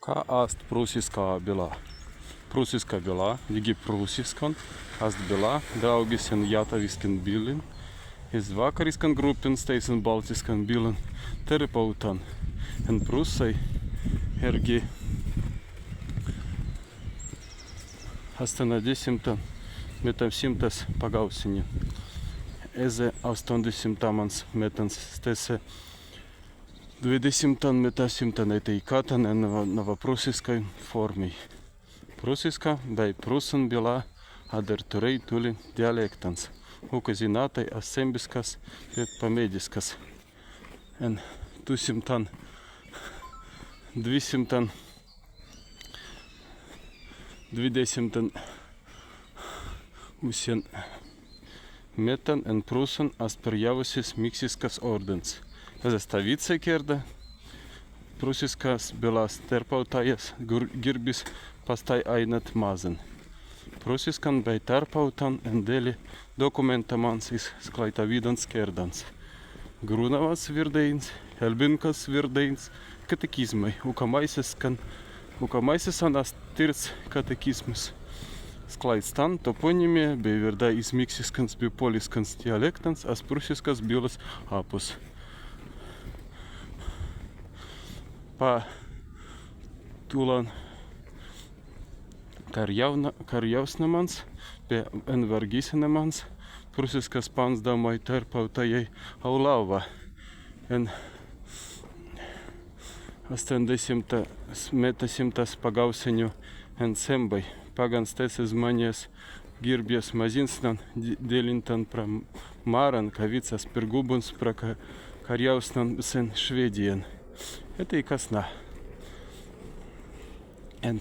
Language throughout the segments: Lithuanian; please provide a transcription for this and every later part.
Ca ast prussiska byla. Prussiska byla, digi prussiskan, ast byla, draugisen jataviskan bilin, is vakariskan grupin steisen baltiskan bilin, terapeutan, en prussai, ergi astanadešimtan metamsimtas pagausini. Eze 80 metans stese 20 metasimtan eteikatan en novoprussiskai formai. Prussiska bei prussen byla aderturei tuli dialektans, ukazinatai asembiskas ir pamediskas. En 200 usien metan en prussen asperjavusis miksiskas ordens. Zastavica kerda prussiskas bylas terpautajas girbis pastai ainat mazen. Prussiskan bei terpautan endeli dokumentamans is sklaitavydans kerdans. Grūnavas virdains, Helbinkas virdains, katekizmai, ukamaisis anas tirts katekizmus. Sklaitstan toponimė bei virda izmiksiskans bipoliskans dialektans, as prussiskas bylas apus. Pa tulan karjausnamans, be envargisinamans, prussiskas pansdamai terpautajai aulava. En 80 metasimtas pagausinių en sembai, pagans tesis manijas girbies mazinsnan, dėlintan pra maran, kavicas pirgubuns pra karjausnan sen Švedijan. Etai kasna. En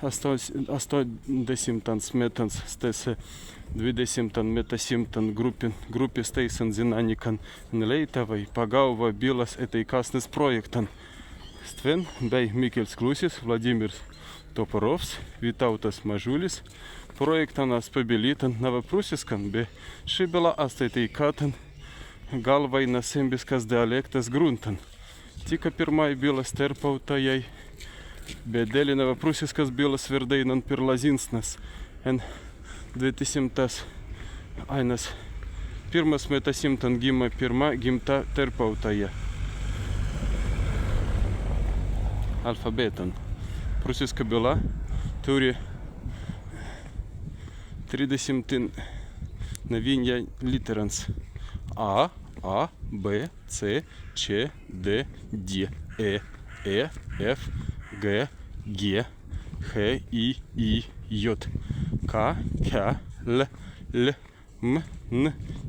80 metans stese 20 metasimtan grupis teisan zinanikan leitavai pagauva bylas etai kasnas projektan. Stven bei Mikels Klusis, Vladimirs Toporovs, Vytautas Mažulis, projektanas pabilitan novoprussiskan, be ši byla astai katan galvai nasembiskas dialektas gruntan. Tika pirmai bylas terpautajai, be dėlį novoprussiskas bylas virdainan pirlazinsnas. En 200 ainas pirmas metasimtan gima pirma gimta terpautaja. Alfabetan. Prussiska byla turi 30 navinja literans A, B, C, C, D, D, E, F, G, G, H, I, J, K, K, L, M,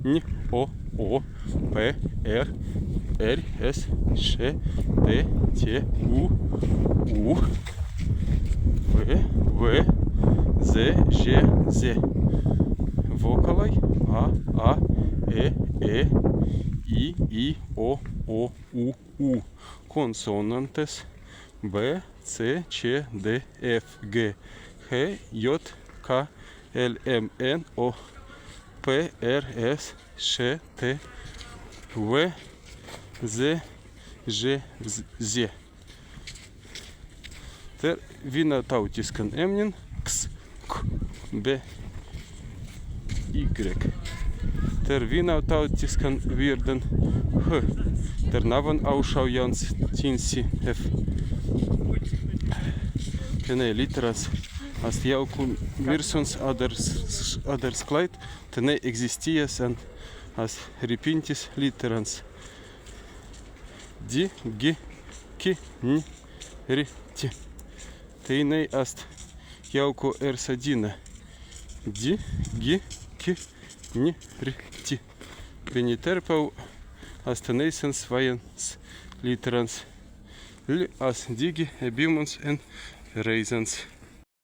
N, O, P, R, S, Š, T, T, U, V, Z, Ž, Z. Vokalai A, E, I, O, U. Konsonantes B, C, C, D, F, G, H, J, K, L, M, N, O, P, R, S, Š, T, V, Z, Ž, Z. Ter vina tautiskan emnin X, K, B, Y. Ter vina tautiskan virdan H. Ter navan auschaujans tinsi F. Tenai literas ast jauku mirsons aders klait, tenai existijas en as ripintis literans D, G, K, N, R, T. Tenai ast jauku ersadina D, G, K, N, R, T. Peniterpau ast tenai sens vajans literans L, as digi ebimons en reizans.